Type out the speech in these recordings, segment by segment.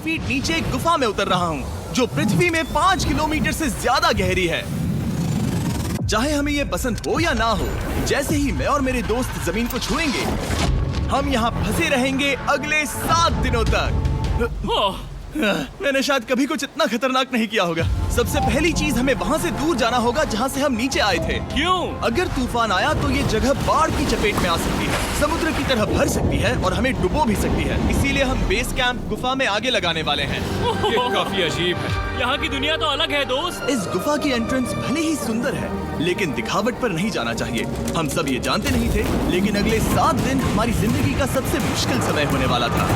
Feet नीचे एक गुफा में उतर रहा हूँ जो पृथ्वी में 5 किलोमीटर से ज्यादा गहरी है। चाहे हमें ये पसंद हो या ना हो, जैसे ही मैं और मेरे दोस्त जमीन को छुएंगे, हम यहाँ फंसे रहेंगे अगले 7 दिनों तक। मैंने शायद कभी कुछ इतना खतरनाक नहीं किया होगा। सबसे पहली चीज, हमें वहाँ से दूर जाना होगा जहाँ से हम नीचे आए थे। क्यों? अगर तूफान आया तो ये जगह बाढ़ की चपेट में आ सकती है, समुद्र की तरह भर सकती है और हमें डुबो भी सकती है। इसीलिए हम बेस कैंप गुफा में आगे लगाने वाले हैं। ये काफी अजीब है। यहाँ की दुनिया तो अलग है दोस्त। इस गुफा की एंट्रेंस भले ही सुंदर है, लेकिन दिखावट पर नहीं जाना चाहिए। हम सब ये जानते नहीं थे, लेकिन अगले 7 दिन हमारी जिंदगी का सबसे मुश्किल समय होने वाला था।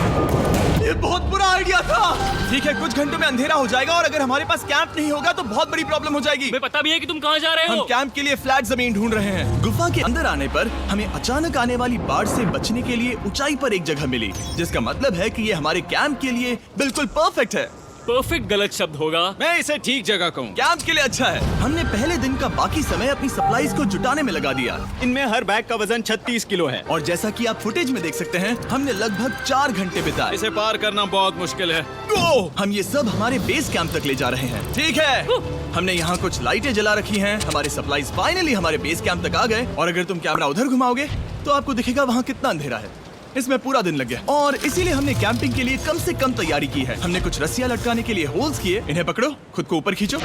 ये बहुत बुरा आइडिया था। ठीक है, कुछ घंटों में अंधेरा हो जाएगा और अगर हमारे पास कैंप नहीं होगा तो बहुत बड़ी प्रॉब्लम हो जाएगी। हमें पता भी है कि तुम कहाँ जा रहे हम हो। कैंप के लिए फ्लैट जमीन ढूंढ रहे हैं। गुफा के अंदर आने पर हमें अचानक आने वाली बाढ़ से बचने के लिए ऊंचाई पर एक जगह मिली, जिसका मतलब है कि ये हमारे कैंप के लिए बिल्कुल परफेक्ट है। परफेक्ट गलत शब्द होगा। मैं इसे ठीक जगह कहूँ। कैंप के लिए अच्छा है। हमने पहले दिन का बाकी समय अपनी सप्लाईज को जुटाने में लगा दिया। इनमें हर बैग का वजन 36 किलो है। और जैसा कि आप फुटेज में देख सकते हैं, हमने लगभग 4 घंटे बिताए। इसे पार करना बहुत मुश्किल है। हम ये सब हमारे बेस कैंप तक ले जा रहे हैं। ठीक है, हमने यहाँ कुछ लाइटें जला रखी हैं। हमारे सप्लाईज फाइनली हमारे बेस कैंप तक आ गए। और अगर तुम कैमरा उधर घुमाओगे तो आपको दिखेगा वहाँ कितना अंधेरा है। इसमें पूरा दिन लग गया और इसीलिए हमने कैंपिंग के लिए कम से कम तैयारी की है। हमने कुछ रस्सियां लटकाने के लिए होल्स किए। इन्हें पकड़ो, खुद को ऊपर खींचो।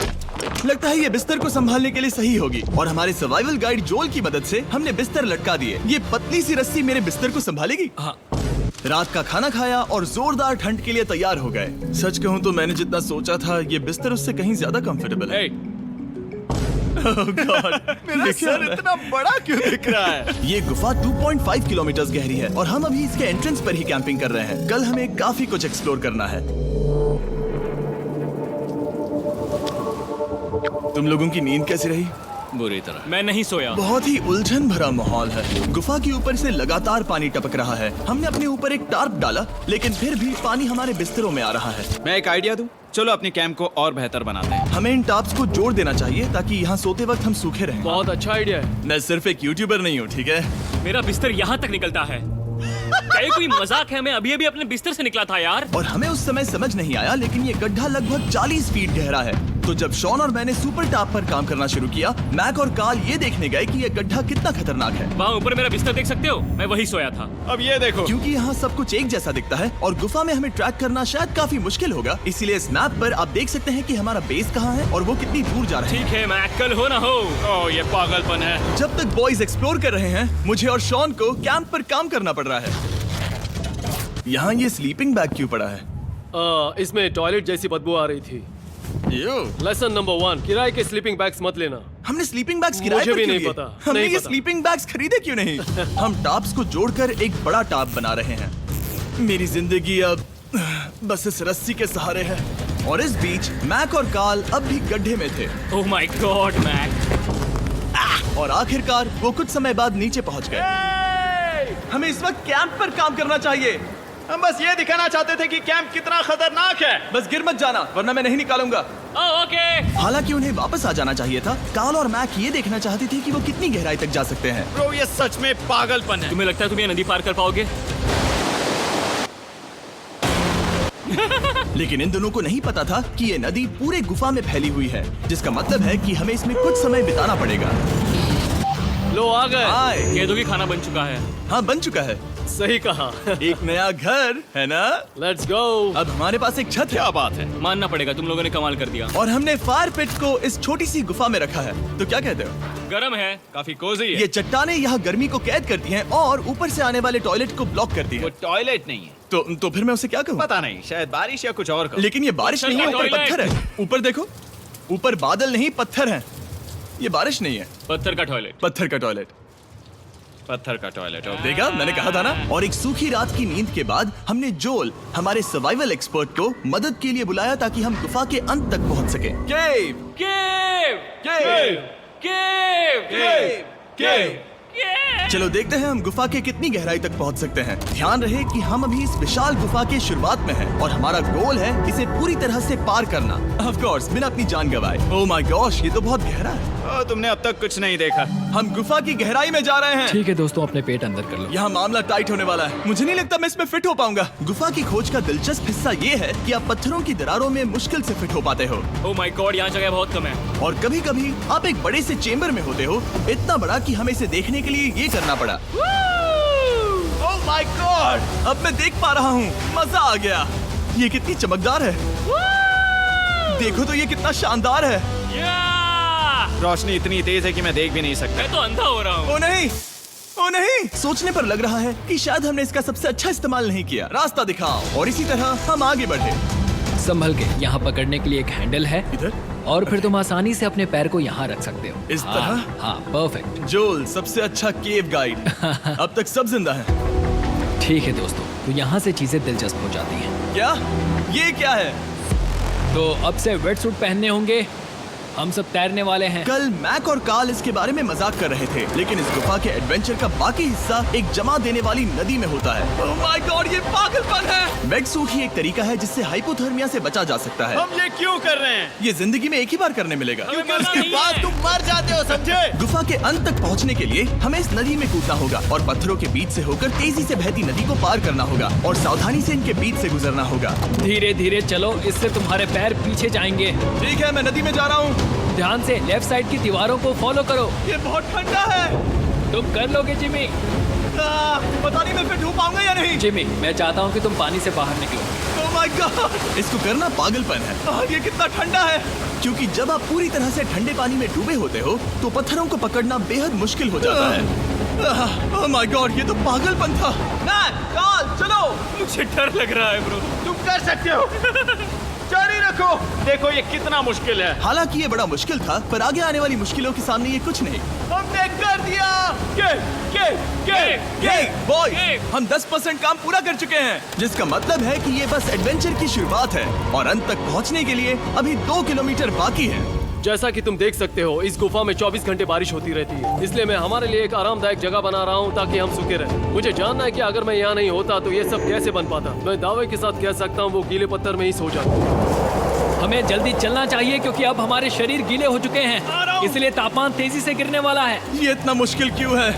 लगता है ये बिस्तर को संभालने के लिए सही होगी। और हमारे सर्वाइवल गाइड जोल की मदद से हमने बिस्तर लटका दिए। ये पतली सी रस्सी मेरे बिस्तर को संभालेगी। हाँ। रात का खाना खाया और जोरदार ठंड के लिए तैयार हो गए। सच कहूँ तो मैंने जितना सोचा था, ये बिस्तर उससे कहीं ज्यादा कंफर्टेबल है। Oh God, मेरा सर इतना बड़ा क्यों दिख रहा है? ये गुफा 2.5 किलोमीटर गहरी है और हम अभी इसके एंट्रेंस पर ही कैंपिंग कर रहे हैं। कल हमें काफी कुछ एक्सप्लोर करना है। तुम लोगों की नींद कैसी रही? बुरी तरह। मैं नहीं सोया। बहुत ही उलझन भरा माहौल है। गुफा के ऊपर से लगातार पानी टपक रहा है। हमने अपने ऊपर एक टार्प डाला, लेकिन फिर भी पानी हमारे बिस्तरों में आ रहा है। मैं एक आइडिया दूं? चलो अपने कैंप को और बेहतर बनाते हैं। हमें इन टार्प्स को जोड़ देना चाहिए ताकि यहाँ सोते वक्त हम सूखे रहें। बहुत अच्छा आइडिया है। मैं सिर्फ एक यूट्यूबर नहीं हूँ, ठीक है? मेरा बिस्तर यहाँ तक निकलता है। क्या ये कोई मजाक है? मैं अभी अभी अपने बिस्तर से निकला था यार। और हमें उस समय समझ नहीं आया, लेकिन ये गड्ढा लगभग 40 फीट गहरा है। तो जब शॉन और मैंने सुपर टॉप पर काम करना शुरू किया, मैक और कार्ल ये देखने गए कि ये गड्ढा कितना खतरनाक है। वहाँ ऊपर मेरा बिस्तर देख सकते हो? मैं वही सोया था। अब ये देखो। क्योंकि यहाँ सब कुछ एक जैसा दिखता है और गुफा में हमें ट्रैक करना शायद काफी मुश्किल होगा, इसीलिए इस मैप पर आप देख सकते हैं कि हमारा बेस कहाँ है और वो कितनी दूर जा रहा है। ठीक है, मैं कल हो ना हो। ओह, ये पागलपन है। जब तक बॉयज एक्सप्लोर कर रहे हैं, मुझे और शॉन को कैंप पर काम करना पड़ रहा है। यहाँ ये स्लीपिंग बैग क्यों पड़ा है? इसमें टॉयलेट जैसी बदबू आ रही थी। लेसन नंबर 1, किराए के स्लीपिंग बैग्स मत लेना। हमने स्लीपिंग बैग्स किराए मुझे पर भी क्यों नहीं लिए? पता, हमने नहीं ये पता। स्लीपिंग बैग्स खरीदे क्यों नहीं? हम टॉप्स को जोड़कर एक बड़ा टॉप बना रहे हैं। मेरी जिंदगी अब बस इस रस्सी के सहारे है। और इस बीच मैक और कार्ल अब भी गड्ढे में थे। Oh my God Mac. और आखिरकार वो कुछ समय बाद नीचे पहुंच गए। हमें इस वक्त कैंप पर काम करना चाहिए। हम बस ये दिखाना चाहते थे कि कैंप कितना खतरनाक है। बस गिर मत जाना, वरना मैं नहीं निकालूंगा। ओके। हालांकि उन्हें वापस आ जाना चाहिए था। कार्ल और मैक ये देखना चाहते थे कि वो कितनी गहराई तक जा सकते हैं। ब्रो, ये सच में पागलपन है। तुम्हें लगता है तुम ये नदी पार कर पाओगे? लेकिन इन दोनों को नहीं पता था कि ये नदी पूरे गुफा में फैली हुई है, जिसका मतलब है कि हमें इसमें कुछ समय बिताना पड़ेगा। लो आ गए। आए। कह दो कि खाना बन चुका है। हाँ, बन चुका है। सही कहा। एक नया घर है ना? Let's go. अब हमारे पास एक छत है। क्या बात है। मानना पड़ेगा, तुम लोगों ने कमाल कर दिया। और हमने फायर पिट को इस छोटी सी गुफा में रखा है। तो क्या कहते हो? गरम है। काफी कोजी है। ये चट्टानें यहाँ गर्मी को कैद करती हैं और ऊपर से आने वाले टॉयलेट को ब्लॉक करती वो हैं। टॉयलेट नहीं है। तो फिर मैं उसे क्या कहूँ? पता नहीं, शायद बारिश या कुछ और कहो। लेकिन ये बारिश नहीं है, ऊपर टॉयलेट। पत्थर है। ऊपर देखो, ऊपर बादल नहीं पत्थर है। ये बारिश नहीं है, पत्थर का टॉयलेट। पत्थर का टॉयलेट। पत्थर का टॉयलेट। देखा, मैंने कहा था ना। और एक सूखी रात की नींद के बाद हमने जोल, हमारे सर्वाइवल एक्सपर्ट को मदद के लिए बुलाया ताकि हम गुफा के अंत तक पहुंच सके। केव, केव, केव, केव, केव, केव। केव। चलो देखते हैं हम गुफा के कितनी गहराई तक पहुंच सकते हैं। ध्यान रहे कि हम अभी इस विशाल गुफा के शुरुआत में हैं और हमारा गोल है इसे पूरी तरह से पार करना। ऑफ कोर्स बिना अपनी जान गंवाए। ओह माय गॉश, ये तो बहुत गहरा है। तुमने अब तक कुछ नहीं देखा। हम गुफा की गहराई में जा रहे हैं। ठीक है दोस्तों, अपने पेट अंदर कर लो। यहाँ मामला टाइट होने वाला है। मुझे नहीं लगता मैं इसमें फिट हो पाऊंगा। गुफा की खोज का दिलचस्प हिस्सा ये है कि आप पत्थरों की दरारों में मुश्किल से फिट हो पाते हो ओह माय गॉड, यहाँ जगह बहुत कम है। और कभी कभी आप एक बड़े से चेम्बर में होते हो, इतना बड़ा कि हमें इसे देखने के लिए ये करना पड़ा। ओह माय गॉड, अब मैं देख पा रहा हूँ, मजा आ गया। ये कितनी चमकदार है। देखो तो ये कितना शानदार है। रोशनी इतनी तेज है कि मैं देख भी नहीं सकता। मैं तो अंधा हो रहा हूँ। ओ नहीं, ओ नहीं, सोचने पर लग रहा है कि शायद हमने इसका सबसे अच्छा इस्तेमाल नहीं किया। रास्ता दिखाओ। और इसी तरह हम आगे बढ़े। संभल के, यहाँ पकड़ने के लिए एक हैंडल है इधर और फिर तुम आसानी से अपने पैर को यहाँ रख सकते हो। इस तरह? हाँ, परफेक्ट। जोल सबसे अच्छा केव गाइड। अब तक सब जिंदा हैं। ठीक है दोस्तों, तो यहाँ से चीजें दिलचस्प हो जाती हैं। क्या? ये क्या है? तो अब से वेट सूट पहनने होंगे। हम सब तैरने वाले हैं। कल मैक और कार्ल इसके बारे में मजाक कर रहे थे, लेकिन इस गुफा के एडवेंचर का बाकी हिस्सा एक जमा देने वाली नदी में होता है। ओह माय गॉड, ये पागलपन है। वेट सूट ही एक तरीका है जिससे हाइपोथर्मिया से बचा जा सकता है। हम ये क्यों कर रहे हैं? ये जिंदगी में एक ही बार करने मिलेगा। क्योंकि उसके बाद तुम मर जाते हो, समझे? गुफा के अंत तक पहुंचने के लिए हमें इस नदी में कूदना होगा और पत्थरों के बीच से होकर तेजी से बहती नदी को पार करना होगा और सावधानी से इनके बीच से गुजरना होगा। धीरे धीरे चलो, इससे तुम्हारे पैर पीछे जाएंगे। ठीक है, मैं नदी में जा रहा हूँ। ध्यान से लेफ्ट साइड की दीवारों को फॉलो करो। ये बहुत ठंडा है। तुम कर लोगे जिमी। पता नहीं मैं फिट हो पाऊंगा या नहीं। जिमी, मैं चाहता हूँ कि तुम पानी से बाहर निकलो। ओह माय गॉड, इसको करना पागलपन है। ये कितना ठंडा है। क्योंकि जब आप पूरी तरह से ठंडे पानी में डूबे होते हो तो पत्थरों को पकड़ना बेहद मुश्किल हो जाता है। ओह माय गॉड, ये तो पागलपन था। कार्ल, चलो। मुझे डर लग रहा है ब्रो। तुम कर सकते हो। जारी रखो। देखो ये कितना मुश्किल है। हालांकि ये बड़ा मुश्किल था, पर आगे आने वाली मुश्किलों के सामने ये कुछ नहीं। हमने कर दिया। बॉय, हम 10% काम पूरा कर चुके हैं, जिसका मतलब है कि ये बस एडवेंचर की शुरुआत है और अंत तक पहुंचने के लिए अभी 2 किलोमीटर बाकी है। जैसा कि तुम देख सकते हो, इस गुफा में 24 घंटे बारिश होती रहती है, इसलिए मैं हमारे लिए एक आरामदायक जगह बना रहा हूँ ताकि हम सूखे रहें। मुझे जानना है कि अगर मैं यहाँ नहीं होता तो ये सब कैसे बन पाता। मैं दावे के साथ कह सकता हूँ वो गीले पत्थर में ही सो जाता। हमें जल्दी चलना चाहिए क्योंकि अब हमारे शरीर गीले हो चुके हैं, इसलिए तापमान तेजी से गिरने वाला है। ये इतना मुश्किल क्यों है?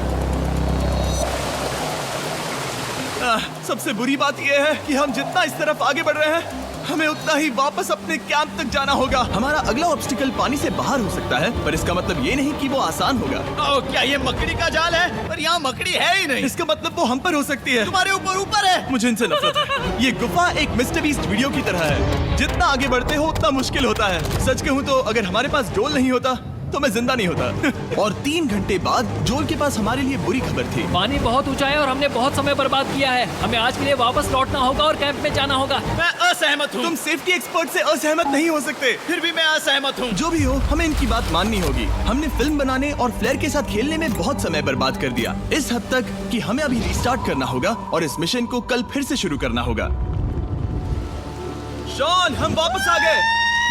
सबसे बुरी बात यह है कि हम जितना इस तरफ आगे बढ़ रहे हैं, हमें उतना ही वापस अपने कैंप तक जाना होगा। हमारा अगला ऑब्स्टिकल पानी से बाहर हो सकता है, पर इसका मतलब ये नहीं कि वो आसान होगा। ओह, क्या ये मकड़ी का जाल है? पर यहाँ मकड़ी है ही नहीं। इसका मतलब वो हम पर हो सकती है। तुम्हारे ऊपर है। मुझे इनसे नफरत है। ये गुफा एक मिस्टर बीस्ट वीडियो की तरह है। जितना आगे बढ़ते हो उतना मुश्किल होता है। सच कहूँ तो अगर हमारे पास जोल नहीं होता तो मैं जिंदा नहीं होता। और 3 घंटे बाद जोल के पास हमारे लिए बुरी खबर थी। पानी बहुत ऊंचा है और हमने बहुत समय बर्बाद किया है। हमें आज के लिए वापस लौटना होगा और कैंप में जाना होगा। मैं असहमत हूँ। तुम सेफ्टी एक्सपर्ट से असहमत नहीं हो सकते। फिर भी मैं असहमत हूँ। जो भी हो, हमें इनकी बात माननी होगी। हमने फिल्म बनाने और फ्लेयर के साथ खेलने में बहुत समय बर्बाद कर दिया, इस हद तक कि हमें अभी रिस्टार्ट करना होगा और इस मिशन को कल फिर से शुरू करना होगा। शॉन, हम वापस आ गए।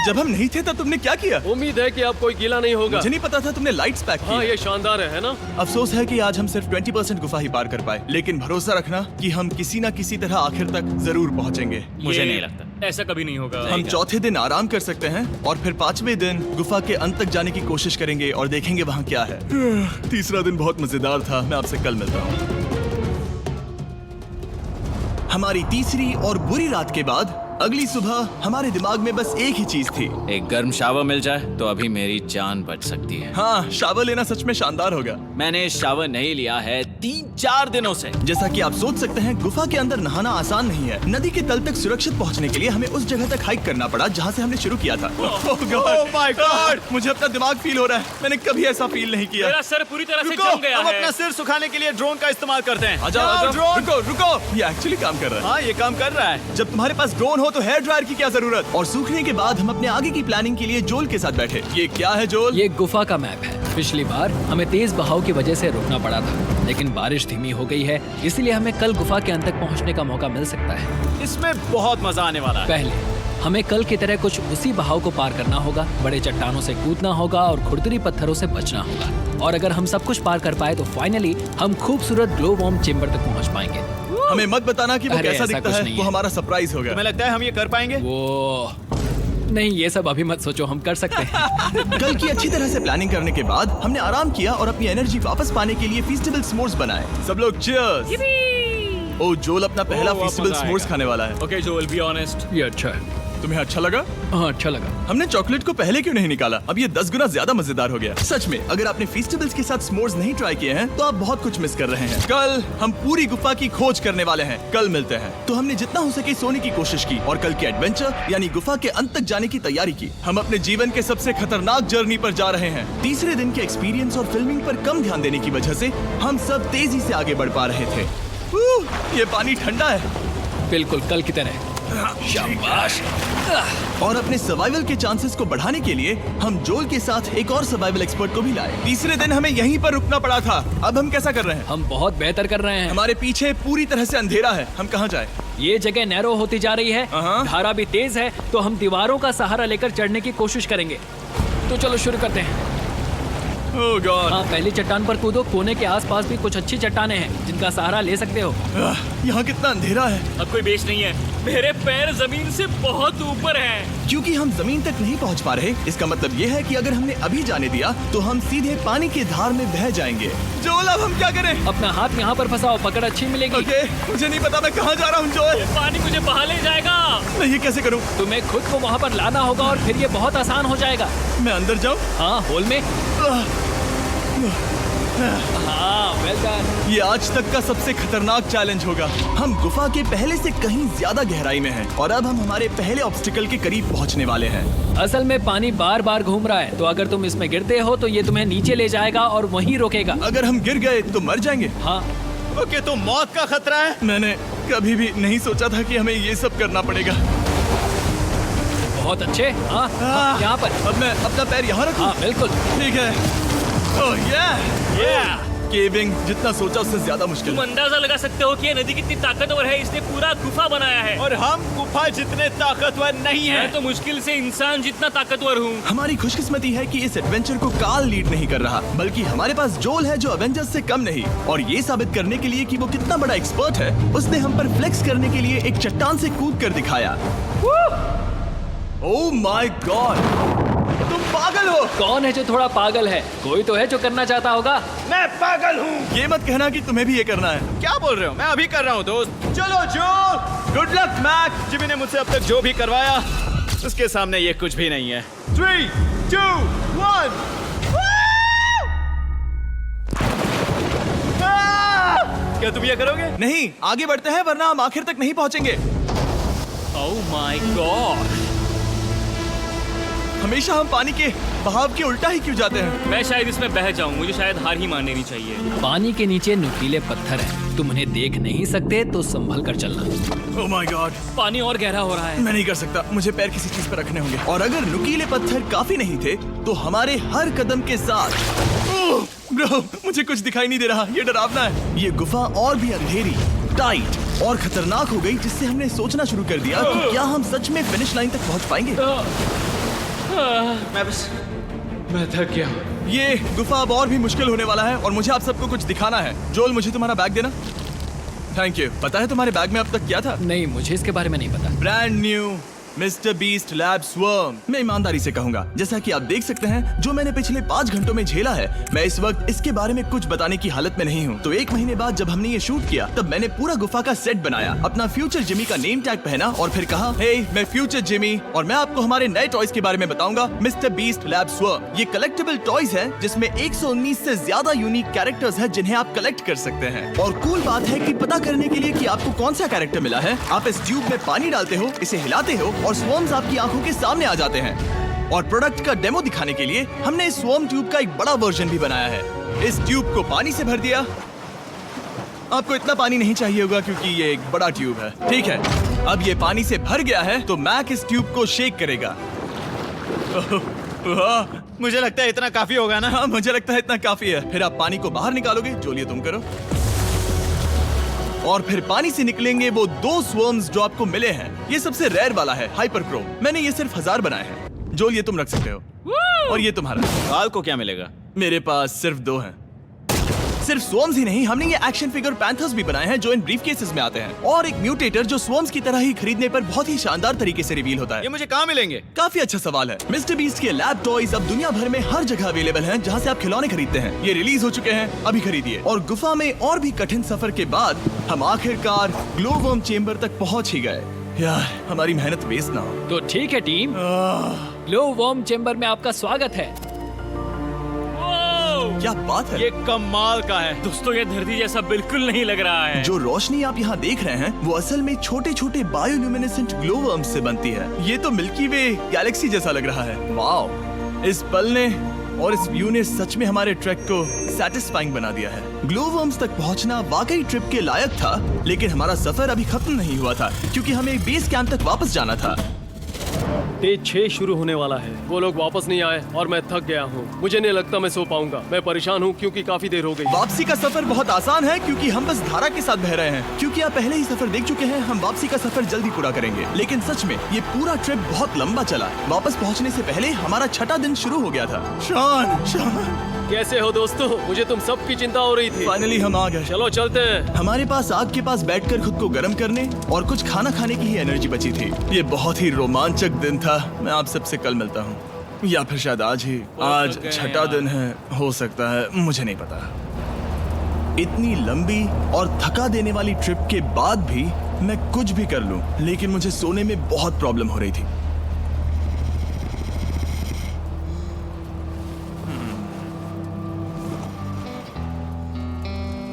जब हम नहीं थे तब तुमने क्या किया? उम्मीद है कि अब कोई गीला नहीं होगा। मुझे नहीं पता था तुमने लाइट्स पैक की। हाँ, ये शानदार है ना? अफसोस है कि आज हम सिर्फ 20% गुफा ही पार कर पाए, लेकिन भरोसा रखना कि हम किसी न किसी तरह आखिर तक जरूर पहुंचेंगे। मुझे नहीं लगता ऐसा कभी नहीं होगा। हम चौथे दिन आराम कर सकते हैं और फिर 5वें दिन गुफा के अंत तक जाने की कोशिश करेंगे और देखेंगे वहाँ क्या है। तीसरा दिन बहुत मजेदार था। मैं आपसे कल मिलता हूँ। हमारी तीसरी और बुरी रात के बाद अगली सुबह हमारे दिमाग में बस एक ही चीज थी। एक गर्म शावर मिल जाए तो अभी मेरी जान बच सकती है। हाँ, शावर लेना सच में शानदार होगा। मैंने शावर नहीं लिया है 3-4 दिनों से। जैसा कि आप सोच सकते हैं, गुफा के अंदर नहाना आसान नहीं है। नदी के तल तक सुरक्षित पहुंचने के लिए हमें उस जगह तक हाइक करना पड़ा जहां से हमने शुरू किया था। Oh my God! मुझे अपना दिमाग फील हो रहा है। मैंने कभी ऐसा फील नहीं किया। मेरा सर पूरी तरह से रुको, जम गया हम है। अपना सिर सुखाने के लिए ड्रोन का इस्तेमाल करते हैं। आ जाओ, ड्रोन। रुको। ये एक्चुअली काम कर रहा है। हाँ, ये काम कर रहा है। जब तुम्हारे पास ड्रोन हो तो हेयर ड्रायर की क्या जरूरत। और सूखने के बाद हम अपने आगे की प्लानिंग के लिए जोल के साथ बैठे। ये क्या है जोल? ये गुफा का मैप है। पिछली बार हमें तेज बहाव की वजह से रुकना पड़ा था, लेकिन बारिश धीमी हो गई है, इसलिए हमें कल गुफा के अंत तक पहुंचने का मौका मिल सकता है। इसमें बहुत मजा आने वाला है। पहले हमें कल की तरह कुछ उसी बहाव को पार करना होगा। बड़े चट्टानों से कूदना होगा और खुरदरी पत्थरों से बचना होगा। और अगर हम सब कुछ पार कर पाए तो फाइनली हम खूबसूरत ग्लो वॉर्म चेम्बर तक पहुंच पाएंगे। हमें मत बताना कि वो अरे, कैसा ऐसा दिखता कुछ है, नहीं वो है। हमारा सरप्राइज होगा। तुम्हें लगता है हम ये कर पाएंगे? वो नहीं, ये सब अभी मत सोचो, हम कर सकते हैं। कल की अच्छी तरह से प्लानिंग करने के बाद हमने आराम किया और अपनी एनर्जी वापस पाने के लिए फीस्टेबल स्मोर्स बनाए। सब लोग चीयर्स। ओ, जोल अपना पहला अब फीस्टेबल मजा स्मोर्स आएगा। खाने वाला है। Okay Joel, be honest. ये अच्छा है। तुम्हें अच्छा लगा? हाँ, अच्छा लगा। हमने चॉकलेट को पहले क्यों नहीं निकाला? अब ये 10 गुना ज्यादा मजेदार हो गया। सच में, अगर आपने फीस्टेबल्स के साथ स्मोर्स नहीं ट्राई किए हैं तो आप बहुत कुछ मिस कर रहे हैं। कल हम पूरी गुफा की खोज करने वाले हैं। कल मिलते हैं। तो हमने जितना हो सके सोने की कोशिश की और कल के एडवेंचर यानी गुफा के अंत तक जाने की तैयारी की। हम अपने जीवन के सबसे खतरनाक जर्नी पर जा रहे हैं। तीसरे दिन के एक्सपीरियंस और फिल्मिंग पर कम ध्यान देने की वजह से हम सब तेजी से आगे बढ़ पा रहे थे। ये पानी ठंडा है। बिल्कुल कल की तरह। शाबाश। और अपने सर्वाइवल के चांसेस को बढ़ाने के लिए हम जोल के साथ एक और सर्वाइवल एक्सपर्ट को भी लाए। तीसरे दिन हमें यहीं पर रुकना पड़ा था। अब हम कैसा कर रहे हैं? हम बहुत बेहतर कर रहे हैं। हमारे पीछे पूरी तरह से अंधेरा है। हम कहाँ जाए? ये जगह नैरो होती जा रही है, हाँ। धारा भी तेज है, तो हम दीवारों का सहारा लेकर चढ़ने की कोशिश करेंगे। तो चलो शुरू करते हैं। ओह गॉड। हाँ, पहली चट्टान पर कूदो। कोने के आसपास भी कुछ अच्छी चट्टानें हैं जिनका सहारा ले सकते हो। यहाँ कितना अंधेरा है। अब कोई बेस नहीं है, मेरे पैर जमीन से बहुत ऊपर हैं। क्योंकि हम जमीन तक नहीं पहुँच पा रहे, इसका मतलब ये है कि अगर हमने अभी जाने दिया तो हम सीधे पानी की धार में बह जाएंगे। जोल, अब हम क्या करें? अपना हाथ यहाँ पर फंसाओ, पकड़ अच्छी मिलेगी। ओके, मुझे नहीं पता मैं कहाँ जा रहा हूँ जोल। पानी मुझे बहा ले जाएगा। मैं ये कैसे करूँ? तुम्हें खुद को वहाँ पर लाना होगा और फिर ये बहुत आसान हो जाएगा। मैं अंदर जाऊँ? हाँ, होल में। हाँ, वेल डन। ये आज तक का सबसे खतरनाक चैलेंज होगा। हम गुफा के पहले से कहीं ज्यादा गहराई में हैं और अब हम हमारे पहले ऑब्स्टिकल के करीब पहुंचने वाले हैं। असल में पानी बार बार घूम रहा है, तो अगर तुम इसमें गिरते हो तो ये तुम्हें नीचे ले जाएगा और वहीं रोकेगा। अगर हम गिर गए तो मर जाएंगे। हाँ, ओके, तो मौत का खतरा है। मैंने कभी भी नहीं सोचा था कि हमें ये सब करना पड़ेगा। बहुत अच्छे। हाँ, हाँ, यहाँ पर। अब मैं अपना पैर यहाँ रखूं? हाँ, बिल्कुल। ठीक है। ओह yeah! केविंग जितना सोचा उससे ज्यादा मुश्किल तुम है। अंदाजा लगा सकते हो कि ये नदी कितनी ताकतवर है। इसने पूरा गुफा बनाया है। और हम गुफा जितने ताकतवर नहीं मैं हैं। तो मुश्किल से इंसान जितना ताकतवर हूँ। हमारी खुशकिस्मती है कि इस एडवेंचर को काल लीड नहीं कर रहा, बल्कि हमारे पास जोल है जो अवेंजर्स से कम नहीं। और ये साबित करने के लिए कि वो कितना बड़ा एक्सपर्ट है, उसने हम पर फ्लेक्स करने के लिए एक चट्टान से कूद कर दिखाया। ओह माय गॉड, तुम पागल हो। कौन है जो थोड़ा पागल है? कोई तो है जो करना चाहता होगा। मैं पागल हूँ। ये मत कहना कि तुम्हें भी ये करना है। क्या बोल रहे हो? मैं अभी कर रहा हूँ दोस्त। चलो जो, गुड लक मैक। जिमी ने मुझसे अब तक जो भी करवाया उसके सामने ये कुछ भी नहीं है। 3, 2, 1। क्या तुम ये करोगे? नहीं, आगे बढ़ते हैं वरना हम आखिर तक नहीं पहुंचेंगे। ओह माय गॉड, हमेशा हम पानी के बहाव के उल्टा ही क्यों जाते हैं? मैं शायद इसमें बह जाऊं। मुझे शायद हार ही मान लेनी चाहिए। पानी के नीचे नुकीले पत्थर हैं। तुम उन्हें देख नहीं सकते तो संभल कर चलना। ओह माय गॉड, पानी और गहरा हो रहा है। मैं नहीं कर सकता। मुझे पैर किसी चीज पर रखने होंगे। और अगर नुकीले पत्थर काफी नहीं थे तो हमारे हर कदम के साथ ब्रो, मुझे कुछ दिखाई नहीं दे रहा। ये डरावना है। ये गुफा और भी अंधेरी, टाइट और खतरनाक हो गई, जिससे हमने सोचना शुरू कर दिया कि क्या हम सच में फिनिश लाइन तक पहुंच पाएंगे। मैं थक गया। ये गुफा अब और भी मुश्किल होने वाला है और मुझे आप सबको कुछ दिखाना है। जोल, मुझे तुम्हारा बैग देना। Thank you. पता है तुम्हारे बैग में अब तक क्या था? नहीं, मुझे इसके बारे में नहीं पता। Brand new mister beast lab swarm. मैं ईमानदारी से कहूंगा, जैसा कि आप देख सकते हैं, जो मैंने पिछले 5 घंटों में झेला है, मैं इस वक्त इसके बारे में कुछ बताने की हालत में नहीं हूँ। तो 1 महीने बाद जब हमने ये शूट किया, तब मैंने पूरा गुफा का सेट बनाया, अपना फ्यूचर जिमी का नेम टैग पहना और फिर कहा, हे मैं फ्यूचर जिमी और मैं आपको हमारे नए टॉयज के बारे में बताऊंगा, मिस्टर बीस्ट लैब स्वर्म। ये कलेक्टेबल टॉयज है जिसमें 119 से ज्यादा यूनिक कैरेक्टर्स है जिन्हें आप कलेक्ट कर सकते हैं। और कूल बात है कि पता करने के लिए कि आपको कौन सा कैरेक्टर मिला है, आप इस ट्यूब में पानी डालते हो, इसे हिलाते हो और स्वर्म्स आपकी आंखों के सामने आ जाते हैं। और प्रोडक्ट का डेमो दिखाने के लिए हमने इस स्वॉर्म ट्यूब का एक बड़ा वर्जन भी बनाया है। इस ट्यूब को पानी से भर दिया। आपको इतना पानी नहीं चाहिए होगा क्योंकि ये एक बड़ा ट्यूब है। ठीक है, अब ये पानी से भर गया है तो मैक इस ट्यूब को शेक करेगा। मुझे लगता है इतना काफी होगा ना? हाँ, मुझे लगता है इतना काफी है। फिर आप पानी को बाहर निकालोगे। जो लिए तुम करो। और फिर पानी से निकलेंगे वो 2 स्वर्म्स जो आपको मिले हैं। ये सबसे रेयर वाला है, हाइपरक्रोम। मैंने ये सिर्फ 1000 बनाए हैं। जोल, ये तुम रख सकते हो, और ये तुम्हारा। काल को क्या मिलेगा? मेरे पास सिर्फ 2 हैं। सिर्फ स्वर्म्स ही नहीं, हमने ये एक्शन फिगर पैंथर्स भी बनाए हैं जो इन ब्रीफकेसेस में आते हैं, और एक म्यूटेटर जो स्वर्म्स की तरह ही खरीदने पर बहुत ही शानदार तरीके से रिवील होता है। ये मुझे कहाँ मिलेंगे? काफी अच्छा सवाल है। मिस्टर बीस्ट के लैब टॉयज अब दुनिया भर में हर जगह अवेलेबल हैं जहां से आप खिलौने खरीदते हैं। ये रिलीज हो चुके हैं, अभी खरीदिए। और गुफा में और भी कठिन सफर के बाद हम आखिरकार ग्लोवर्म चेम्बर तक पहुंच ही गए। यार, हमारी मेहनत वेस्ट ना हो। तो ठीक है टीम, ग्लो वर्म चेम्बर में आपका स्वागत है। क्या बात है! ये कमाल का है। दोस्तों, ये धरती जैसा बिल्कुल नहीं लग रहा है। जो रोशनी आप यहाँ देख रहे हैं वो असल में छोटे छोटे बायोल्यूमिनेसेंट ग्लोवर्म्स से बनती है। ये तो मिल्की वे गैलेक्सी जैसा लग रहा है। वाओ! इस पल ने और इस व्यू ने सच में हमारे ट्रैक को सैटिस्फाइंग बना दिया है। ग्लोवर्म्स तक पहुंचना वाकई ट्रिप के लायक था, लेकिन हमारा सफर अभी खत्म नहीं हुआ था क्योंकि हमें बेस कैंप तक वापस जाना था। डे 6 शुरू होने वाला है। वो लोग वापस नहीं आए और मैं थक गया हूँ। मुझे नहीं लगता मैं सो पाऊंगा। मैं परेशान हूँ क्योंकि काफी देर हो गई। वापसी का सफर बहुत आसान है क्योंकि हम बस धारा के साथ बह रहे हैं। क्योंकि आप पहले ही सफर देख चुके हैं, हम वापसी का सफर जल्दी पूरा करेंगे। लेकिन सच में ये पूरा ट्रिप बहुत लंबा चला। वापस पहुंचने से पहले हमारा 6वां दिन शुरू हो गया था। शान, कैसे हो दोस्तों? मुझे तुम सबकी चिंता हो रही थी। फाइनली हम आ गए। चलो चलते हैं। हमारे पास आग के पास बैठकर खुद को गर्म करने और कुछ खाना खाने की ही एनर्जी बची थी। ये बहुत ही रोमांचक दिन था। मैं आप सबसे कल मिलता हूँ, या फिर शायद आज ही। आज 6वां दिन है, हो सकता है, मुझे नहीं पता। इतनी लंबी और थका देने वाली ट्रिप के बाद भी मैं कुछ भी कर लूं, लेकिन मुझे सोने में बहुत प्रॉब्लम हो रही थी।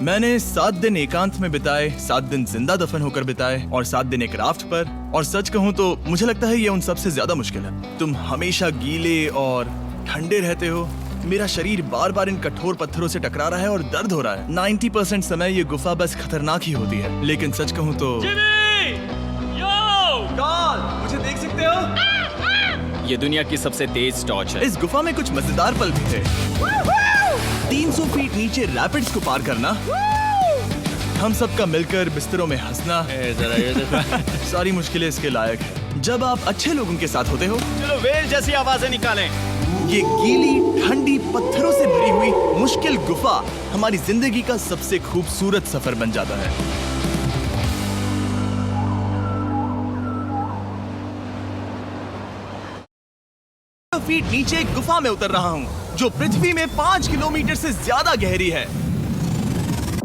मैंने 7 दिन एकांत में बिताए, 7 दिन जिंदा दफन होकर बिताए, और 7 दिन एक राफ्ट पर। और सच कहूं तो मुझे लगता है ये उन सबसे ज्यादा मुश्किल है। तुम हमेशा गीले और ठंडे रहते हो। मेरा शरीर बार बार इन कठोर पत्थरों से टकरा रहा है और दर्द हो रहा है। 90% समय ये गुफा बस खतरनाक ही होती है। लेकिन सच कहूं तो कार्ल, मुझे देख सकते हो? ये दुनिया की सबसे तेज टॉर्च है। इस गुफा में कुछ मजेदार पल भी थे। 300 फीट नीचे रैपिड्स को पार करना, हम सबका मिलकर बिस्तरों में हंसना, सारी मुश्किलें इसके लायक है जब आप अच्छे लोगों के साथ होते हो। चलो वेल जैसी आवाजें निकालें। ये गीली ठंडी पत्थरों से भरी हुई मुश्किल गुफा हमारी जिंदगी का सबसे खूबसूरत सफर बन जाता है। फीट नीचे एक गुफा में उतर रहा हूँ जो पृथ्वी में 5 किलोमीटर से ज्यादा गहरी है।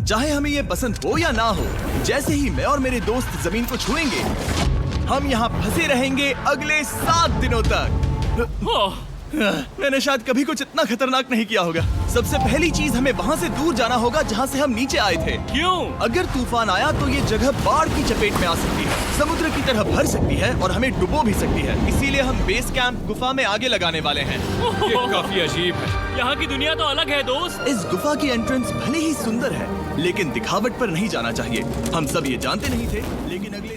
चाहे हमें ये पसंद हो या ना हो, जैसे ही मैं और मेरे दोस्त जमीन को छुएंगे, हम यहाँ फंसे रहेंगे अगले 7 दिनों तक। मैंने शायद कभी कुछ इतना खतरनाक नहीं किया होगा। सबसे पहली चीज, हमें वहाँ से दूर जाना होगा जहाँ से हम नीचे आए थे। क्यों? अगर तूफान आया तो ये जगह बाढ़ की चपेट में आ सकती है, समुद्र की तरह भर सकती है और हमें डुबो भी सकती है। इसीलिए हम बेस कैंप गुफा में आगे लगाने वाले हैं। ये काफी अजीब है। यहाँ की दुनिया तो अलग है दोस्त। इस गुफा की एंट्रेंस भले ही सुंदर है, लेकिन दिखावट पर नहीं जाना चाहिए। हम सब ये जानते नहीं थे, लेकिन अगले